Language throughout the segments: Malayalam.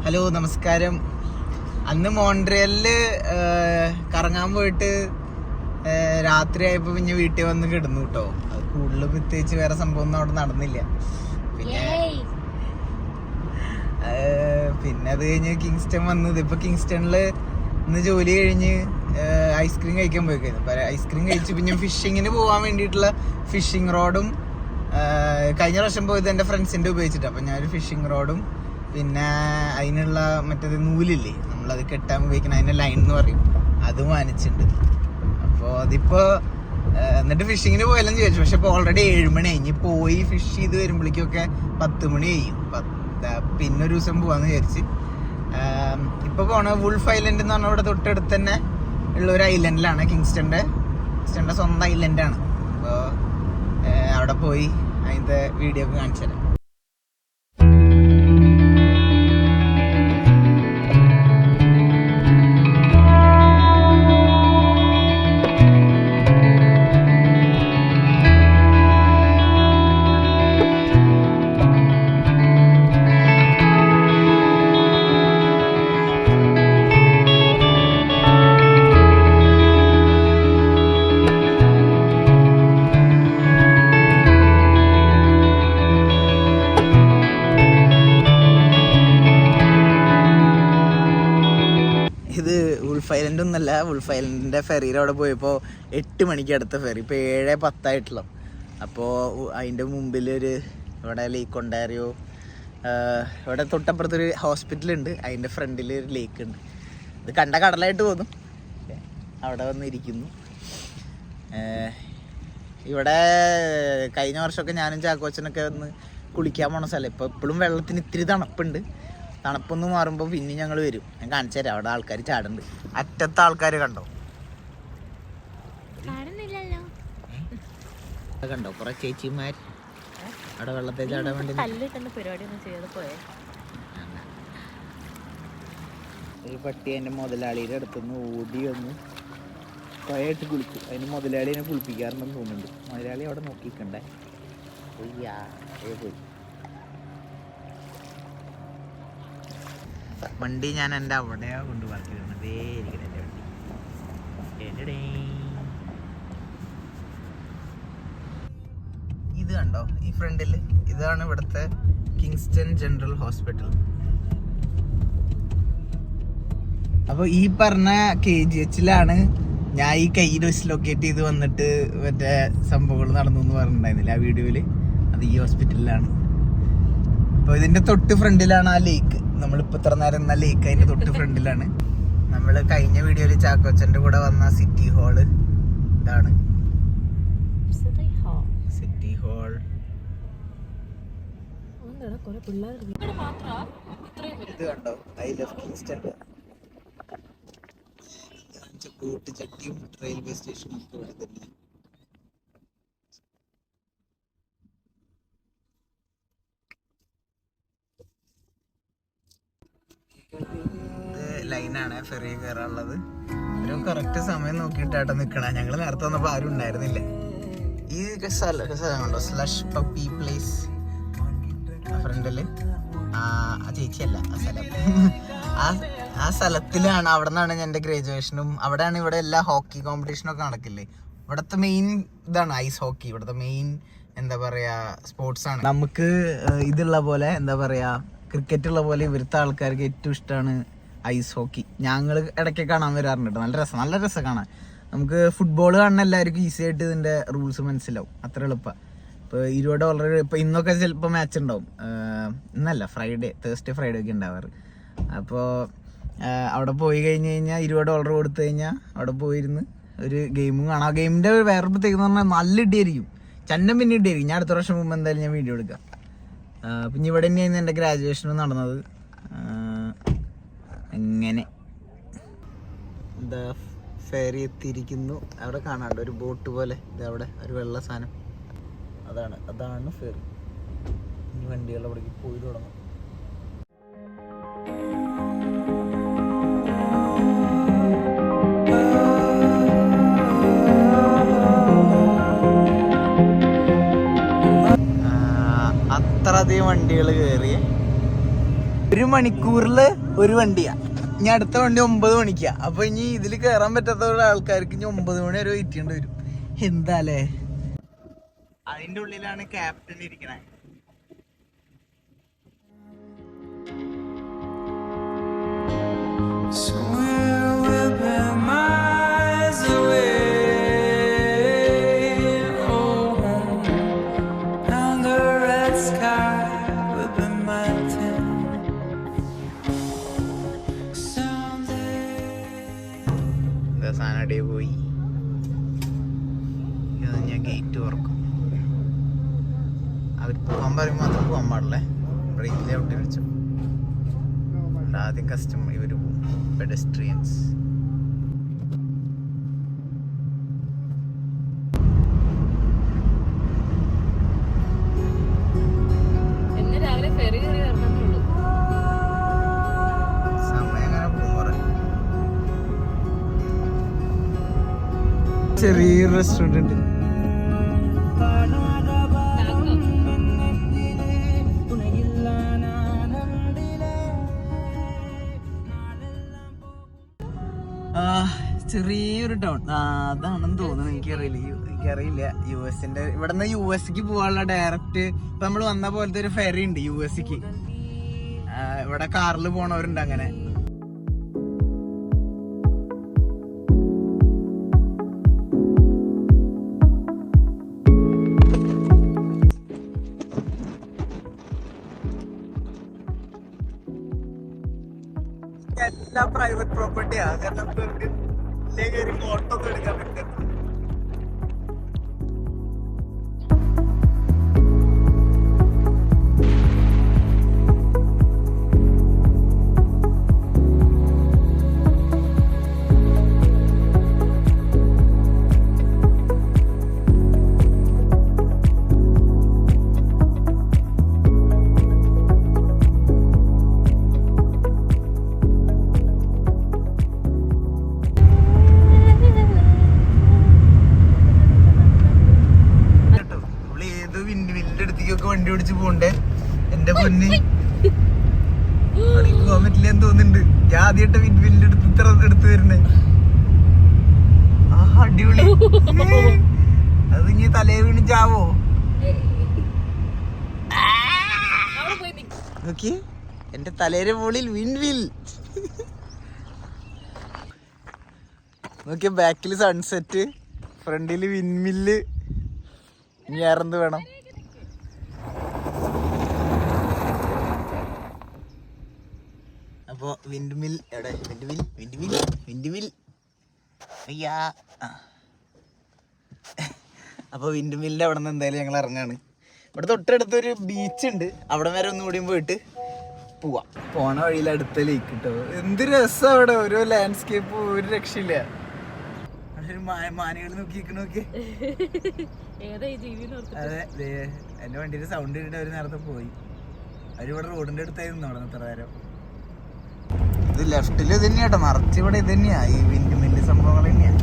ഹലോ, നമസ്കാരം. അന്ന് മോൺട്രിയലില് കറങ്ങാൻ പോയിട്ട് രാത്രി ആയപ്പോ പിന്നെ വീട്ടിൽ വന്ന് കിടന്നു കേട്ടോ. അത് കൂടുതൽ പ്രത്യേകിച്ച് വേറെ സംഭവം ഒന്നും അവിടെ നടന്നില്ല. പിന്നെ അത് കഴിഞ്ഞ് കിങ്സ്റ്റൺ വന്നു. ഇതിപ്പോ കിങ്സ്റ്റണില് ഇന്ന് ജോലി കഴിഞ്ഞ് ഐസ്ക്രീം കഴിക്കാൻ പോയിക്കായിരുന്നു. ഐസ്ക്രീം കഴിച്ച് പിന്നെ ഫിഷിങ്ങിന് പോകാൻ വേണ്ടിയിട്ടുള്ള ഫിഷിംഗ് റോഡും കഴിഞ്ഞ പ്രാവശ്യം പോയത് എൻ്റെ ഫ്രണ്ട്സിൻ്റെ ഉപയോഗിച്ചിട്ട്. അപ്പം ഞാനൊരു ഫിഷിംഗ് റോഡും പിന്നെ അതിനുള്ള മറ്റേത് നൂലില്ലേ, നമ്മളത് കെട്ടാൻ ഉപയോഗിക്കണം, അതിൻ്റെ ലൈൻ എന്ന് പറയും, അതും വാങ്ങിച്ചിട്ടുണ്ട്. അപ്പോൾ അതിപ്പോൾ എന്നിട്ട് ഫിഷിങ്ങിന് പോയാലെന്ന് ചോദിച്ചു. പക്ഷെ ഇപ്പോൾ ഓൾറെഡി 7 മണി കഴിഞ്ഞ് പോയി ഫിഷ് ചെയ്ത് വരുമ്പോഴേക്കൊക്കെ 10 മണി കഴിയും. പിന്നെ ഒരു ദിവസം പോവാന്ന് വിചാരിച്ച് ഇപ്പോൾ പോണ വുൾഫ് ഐലൻഡ് എന്ന് പറഞ്ഞാൽ ഇവിടെ തൊട്ടടുത്ത് തന്നെ ഉള്ള ഒരു ഐലൻഡിലാണ്. കിങ്സ്റ്റൻ്റെ സ്വന്തം ഐലൻഡാണ്. അപ്പോൾ അവിടെ പോയി അതിൻ്റെ വീഡിയോ ഒക്കെ കാണിച്ചു തരാം. ഇത് വുൾഫ് ഐലൻഡ് ഒന്നല്ല. വുൾഫ് ഐലൻഡിൻ്റെ ഫെറിയിൽ അവിടെ പോയപ്പോൾ 8 മണിക്ക് അടുത്ത ഫെറി. ഇപ്പോൾ 7:10 അപ്പോൾ അതിൻ്റെ മുമ്പിലൊരു ഇവിടെ ലേക്ക് ഒണ്ടാരിയോ, ഇവിടെ തൊട്ടപ്പുറത്തൊരു ഹോസ്പിറ്റലുണ്ട്, അതിൻ്റെ ഫ്രണ്ടിൽ ഒരു ലേക്ക് ഉണ്ട്. ഇത് കണ്ട കടലായിട്ട് തോന്നും. അവിടെ വന്നിരിക്കുന്നു. ഇവിടെ കഴിഞ്ഞ വർഷമൊക്കെ ഞാനും ചാക്കോച്ചനൊക്കെ വന്ന് കുളിക്കാൻ പോണ സ്ഥലം. ഇപ്പോൾ എപ്പോഴും വെള്ളത്തിന് ഇത്തിരി തണുപ്പുണ്ട്. തണുപ്പൊന്ന് മാറുമ്പോൾ പിന്നെ ഞങ്ങൾ വരും. ഞാൻ കാണിച്ചു തരാം. അവിടെ ആൾക്കാർ ചാടുന്നുണ്ട്. അറ്റത്തെ ആൾക്കാർ കണ്ടോ, കണ്ടോ കുറെ ചേച്ചിമാർ അവിടെ വെള്ളത്തെ ചാടാൻ വേണ്ടി. ഒരു പട്ടി എൻ്റെ മുതലാളിയുടെ അടുത്തുനിന്ന് ഓടി വന്ന് കുറേയായിട്ട് കുളിച്ചു. അതിന് മുതലാളിനെ കുളിപ്പിക്കാറുണ്ടെന്ന് തോന്നുന്നുണ്ട്. മുതലാളി അവിടെ നോക്കിക്കണ്ടേ. പോയി വണ്ടി ഞാൻ എൻ്റെ അവിടെയാ കൊണ്ട് പാർക്ക് ചെയ്തത്. ഇരിക്കണം എൻ്റെ വണ്ടി. ഇത് കണ്ടോ ഈ ഫ്രണ്ടിൽ, ഇതാണ് ഇവിടുത്തെ കിങ്സ്റ്റൺ ജനറൽ ഹോസ്പിറ്റൽ. അപ്പോൾ ഈ പറഞ്ഞ KGH-ലാണ് ഞാൻ ഈ കൈ ഡിസ്ലൊക്കേറ്റ് ചെയ്ത് വന്നിട്ട് മറ്റേ സംഭവങ്ങൾ നടന്നു എന്ന് പറഞ്ഞിട്ടുണ്ടായിരുന്നില്ല ആ വീഡിയോയിൽ. അത് ഈ ഹോസ്പിറ്റലിലാണ്. അപ്പോൾ ഇതിൻ്റെ തൊട്ട് ഫ്രണ്ടിലാണ് ആ ലേക്ക്. നമ്മളിപ്പോൾ ഇത്ര നേരം എന്ന ലേക്ക് അതിൻ്റെ തൊട്ട് ഫ്രണ്ടിലാണ്. നമ്മൾ കഴിഞ്ഞ വീഡിയോയിൽ ചാക്കോച്ചൻ്റെ കൂടെ വന്ന സിറ്റി ഹാള് ഇതാണ്. സിറ്റി ഹാൾ ഇത് കണ്ടോ, ഐ ലവ് കിങ്സ്റ്റൺ. ബോട്ട് ചട്ടിയും റെയിൽവേ സ്റ്റേഷനും ഒക്കെ ഇവിടെ തന്നെ. ലൈനാണ് ഫെറി കയറാനുള്ളത്. ഒരു കറക്റ്റ് സമയം നോക്കിയിട്ടാട്ടോ നിൽക്കണേ. ഞങ്ങൾ നേരത്തെ വന്നപ്പോൾ ആരും ഉണ്ടായിരുന്നില്ല. ഈ സ്ഥലം കണ്ടോ, സ്ലഷ് പപ്പി പ്ലേസ്. ഫ്രണ്ടില് ആ ചേച്ചിയല്ല, ആ സ്ഥലം ആ സ്ഥലത്തിലാണ്. അവിടെ നിന്നാണ് എൻ്റെ ഗ്രാജുവേഷനും. അവിടെയാണ് ഇവിടെ എല്ലാ ഹോക്കി കോമ്പറ്റീഷനൊക്കെ നടക്കില്ലേ. ഇവിടുത്തെ മെയിൻ ഇതാണ് ഐസ് ഹോക്കി. ഇവിടുത്തെ മെയിൻ എന്താ പറയുക സ്പോർട്സാണ്. നമുക്ക് ഇതുള്ള പോലെ എന്താ പറയുക ക്രിക്കറ്റ് ഉള്ള പോലെ ഇവിടുത്തെ ആൾക്കാർക്ക് ഏറ്റവും ഇഷ്ടമാണ് ഐസ് ഹോക്കി. ഞങ്ങൾ ഇടയ്ക്ക് കാണാൻ വരാറുണ്ട്. നല്ല രസം കാണാൻ. നമുക്ക് ഫുട്ബോൾ കാണുന്ന എല്ലാവർക്കും ഈസി ആയിട്ട് ഇതിൻ്റെ റൂൾസ് മനസ്സിലാവും. അത്ര എളുപ്പമാണ്. ഇപ്പോൾ $20 ഇപ്പോൾ ഇന്നൊക്കെ ചിലപ്പോൾ മാച്ച് ഉണ്ടാവും. ഇന്നല്ല, തേഴ്സ്ഡേ ഫ്രൈഡേ ഒക്കെ ഉണ്ടാവാറ്. അപ്പോൾ അവിടെ പോയി കഴിഞ്ഞ് കഴിഞ്ഞാൽ $20 കൊടുത്തു കഴിഞ്ഞാൽ അവിടെ പോയിരുന്ന് ഒരു ഗെയിമും കാണാം. ആ ഗെയിമിൻ്റെ വേറെ പ്രത്യേകത എന്ന് പറഞ്ഞാൽ നല്ല ഇടിയായിരിക്കും. ചന്നം പിന്നെ ഇടിയായിരിക്കും. ഞാൻ അടുത്ത വർഷം മുമ്പ് എന്തായാലും ഞാൻ വീഡിയോ എടുക്കാം. പിന്നെ ഇവിടെ തന്നെയായിരുന്നു എൻ്റെ ഗ്രാജുവേഷനും നടന്നത്. അങ്ങനെ എന്താ ഫെറി എത്തിയിരിക്കുന്നു. അവിടെ കാണാണ്ട് ഒരു ബോട്ട് പോലെ ഇത് അവിടെ ഒരു വെള്ള സാധനം, അതാണ് ഫെറി. ഇനി വണ്ടികൾ അവിടേക്ക് പോയി തുടങ്ങും. അത്രയധികം വണ്ടികൾ കയറി 1 മണിക്കൂറിൽ ഒരു വണ്ടിയാ. ഇനി അടുത്ത വണ്ടി 9 മണിക്കാ. അപ്പൊ ഇനി ഇതിൽ കയറാൻ പറ്റാത്ത ആൾക്കാർക്ക് ഇനി 9 മണി വരെ വെയിറ്റ് ചെയ്യേണ്ടി വരും. എന്താലേ. അതിന്റെ ഉള്ളിലാണ് ക്യാപ്റ്റൻ ഇരിക്കണേ. സാനഡേ പോയി. ഞാൻ ഗേറ്റ് തുറക്കും. അവർ പോകാൻ പറയുമ്പോൾ മാത്രം പോകാൻ പാടില്ലേ. ബ്രേക്കിലെ ഔട്ട് വിളിച്ചു. ആദ്യം കസ്റ്റമർ ഇവർ പോകും, പെഡസ്ട്രിയൻസ്. ചെറിയൊരു റെസ്റ്റോറന്റ് ഉണ്ട്. ചെറിയൊരു ടൗൺ അതാണെന്ന് തോന്നുന്നു. എനിക്കറിയില്ല. യുഎസിന്റെ ഇവിടുന്ന് യുഎസ്ക്ക് പോകാനുള്ള ഡയറക്റ്റ് ഇപ്പൊ നമ്മൾ വന്ന പോലത്തെ ഒരു ഫെറി ഉണ്ട് യുഎസ്ക്ക്. ഇവിടെ കാറിൽ പോണവരുണ്ട്. അങ്ങനെ എല്ലാം പ്രൈവറ്റ് പ്രോപ്പർട്ടിയാ. കാരണം ഫോട്ടോ ഒന്നും എടുക്കാൻ പറ്റില്ല. വണ്ടി ഓടിച്ച് പോണ്ടേ എന്റെ പൊന്ന്. പോകാൻ പറ്റില്ലെന്ന് തോന്നുന്നുണ്ട്. ഞാൻ ആദ്യമായിട്ട് വിൻവില്ലിന്റെ അടുത്ത് ഇത്ര എടുത്ത് വരുന്നേ. അടിപൊളി. അത് ഇനി തലേ വീണ് ചാവോ നോക്കി. എന്റെ തലേരെ മുകളിൽ വിൻവിൽ നോക്കിയ. ബാക്കിൽ സൺസെറ്റ്, ഫ്രണ്ടില് വിൻമില്ല്. ഇനി വേറെന്ത് വേണം? അപ്പോ വിൻഡ്മിൽ എവിടെ? വിൻഡ്മിൽ അയ്യാ. അപ്പോൾ വിൻഡ്മില്ലിൻ്റെ അവിടെ നിന്ന് എന്തായാലും ഞങ്ങൾ ഇറങ്ങാണ്. ഇവിടെ തൊട്ടടുത്തൊരു ബീച്ചുണ്ട്. അവിടെ വരെ ഒന്നുകൂടിയും പോയിട്ട് പോവാം. പോണ വഴിയിൽ അടുത്ത ലേക്ക് കിട്ടോ. എന്ത് രസം അവിടെ. ഓരോ ലാൻഡ്സ്കേപ്പ് ഒരു രക്ഷയില്ല. ഒരു മാനുകൾ നോക്കി. അതെ, എൻ്റെ വണ്ടിയുടെ സൗണ്ട് കേട്ടിട്ട് അവർ നേരത്തെ പോയി. അവരിവിടെ റോഡിൻ്റെ അടുത്തായിരുന്നു അവിടെ ഇത്ര നേരം. ഇത് ലെഫ്റ്റില് ഇത് തന്നെയാട്ടോ. നിറച്ച് ഇവിടെ ഇത് തന്നെയാ. ഈ വിൻഡ് മില്ല് സംഭവങ്ങൾ തന്നെയാ.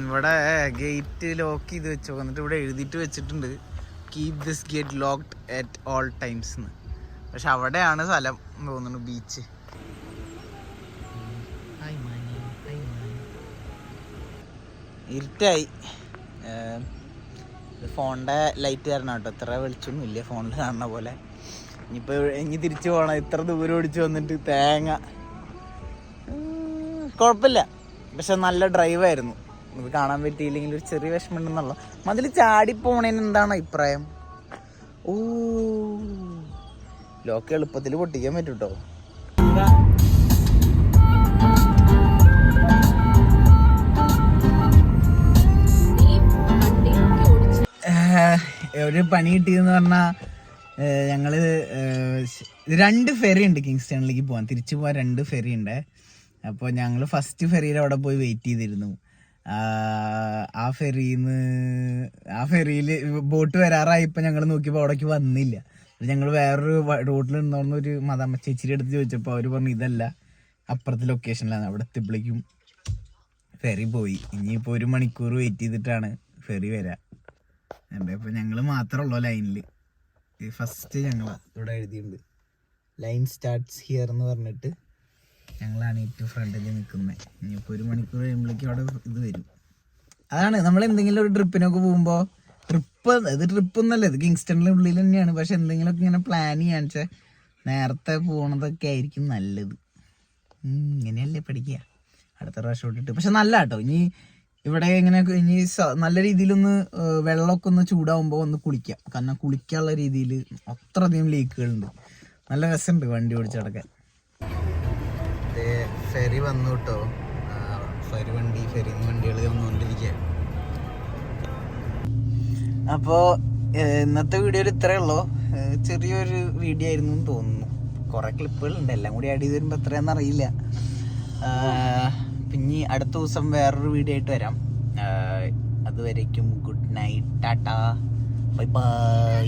ഇവിടെ ഗേറ്റ് ലോക്ക് ചെയ്ത് വെച്ചോ. എന്നിട്ട് ഇവിടെ എഴുതിയിട്ട് വെച്ചിട്ടുണ്ട് keep this gate locked at all times എന്ന്. പക്ഷെ അവിടെയാണ് സ്ഥലം തോന്നുന്നു, ബീച്ച്. ഇരുട്ടായി. ഫോണിൻ്റെ ലൈറ്റ് കാരണം കേട്ടോ. ഇത്ര വെളിച്ചൊന്നും ഇല്ല ഫോണിൽ കാണുന്ന പോലെ. ഇനി തിരിച്ചു പോകണം. ഇത്ര ദൂരം ഓടിച്ച് വന്നിട്ട് തേങ്ങ. കുഴപ്പമില്ല, പക്ഷെ നല്ല ഡ്രൈവായിരുന്നു. ഇത് കാണാൻ പറ്റിയില്ലെങ്കിൽ ഒരു ചെറിയ വിഷമമുണ്ടെന്നുള്ള. അതിൽ ചാടിപ്പോണേന് എന്താണ് അഭിപ്രായം? ഓ, ലോക്ക് എളുപ്പത്തിൽ പൊട്ടിക്കാൻ പറ്റും കേട്ടോ. ഒരു പണി കിട്ടിയെന്ന് പറഞ്ഞാൽ ഞങ്ങള് 2 ഫെറി ഉണ്ട് കിങ്സ്റ്റണിലേക്ക് പോകാൻ. തിരിച്ചു പോകാൻ 2 ഫെറി ഉണ്ട്. അപ്പോൾ ഞങ്ങൾ ഫസ്റ്റ് ഫെറിയിൽ അവിടെ പോയി വെയിറ്റ് ചെയ്തിരുന്നു. ആ ഫെറിയിൽ ബോട്ട് വരാറായപ്പോൾ ഞങ്ങൾ നോക്കിയപ്പോൾ അവിടേക്ക് വന്നില്ല. ഞങ്ങൾ വേറൊരു റോഡിൽ നിന്നോന്ന് ഒരു മദാമ്മ ചേച്ചിയുടെ അടുത്ത് ചോദിച്ചപ്പോൾ അവർ പറഞ്ഞു ഇതല്ല, അപ്പുറത്തെ ലൊക്കേഷനിലാണ്. അവിടെ എത്തിയപ്പോഴേക്കും ഫെറി പോയി. ഇനിയിപ്പോൾ 1 മണിക്കൂർ വെയിറ്റ് ചെയ്തിട്ടാണ് ഫെറി വരാം. അപ്പോൾ ഞങ്ങൾ മാത്രമേ ഉള്ളൂ ലൈനിൽ. ഫസ്റ്റ് ഞങ്ങളാ ഇവിടെ എഴുതിയിട്ടുണ്ട് ലൈൻ സ്റ്റാർട്ട്സ് ഹിയർ എന്ന് പറഞ്ഞിട്ട് ഞങ്ങളാണ് ഏറ്റവും ഫ്രണ്ടിൽ നിൽക്കുന്നത്. ഇനിയിപ്പോൾ 1 മണിക്കൂർ കഴിയുമ്പോഴേക്കും അവിടെ ഇത് വരും. അതാണ് നമ്മൾ എന്തെങ്കിലും ഒരു ട്രിപ്പിനൊക്കെ പോകുമ്പോൾ ട്രിപ്പ് ഒന്നല്ല, ഇത് കിങ്സ്റ്റണിൻ്റെ ഉള്ളിൽ തന്നെയാണ്. പക്ഷെ എന്തെങ്കിലുമൊക്കെ ഇങ്ങനെ പ്ലാൻ ചെയ്യാന്ന് വെച്ചാൽ നേരത്തെ പോണതൊക്കെ ആയിരിക്കും നല്ലത്. ഇങ്ങനെയല്ലേ പഠിക്കുക. അടുത്ത പ്രാവശ്യം ഇട്ടിട്ട് പക്ഷെ നല്ല കേട്ടോ. ഇനി ഇവിടെ ഇങ്ങനെ ഇനി നല്ല രീതിയിലൊന്ന് വെള്ളമൊക്കെ ഒന്ന് ചൂടാവുമ്പോൾ ഒന്ന് കുളിക്കാം. കാരണം കുളിക്കാനുള്ള രീതിയിൽ അത്രയധികം ലീക്കുകളുണ്ട്. നല്ല രസമുണ്ട് വണ്ടി ഓടിച്ച് നടക്കാൻ. ഫെറി വന്നു കേട്ടോ. ഫെറിന്ന് വണ്ടികൾ വന്നുകൊണ്ടിരിക്കുക. അപ്പോൾ ഇന്നത്തെ വീഡിയോയിൽ ഇത്രയേ ഉള്ളൂ. ചെറിയൊരു വീഡിയോ ആയിരുന്നു എന്ന് തോന്നുന്നു. കുറേ ക്ലിപ്പുകളുണ്ട്, എല്ലാം കൂടി ആഡ് ചെയ്ത് വരുമ്പോൾ എത്രയാണെന്ന് അറിയില്ല. പിന്നെ അടുത്ത ദിവസം വേറൊരു വീഡിയോ ആയിട്ട് വരാം. അതുവരേക്കും good night, Tata, bye bye.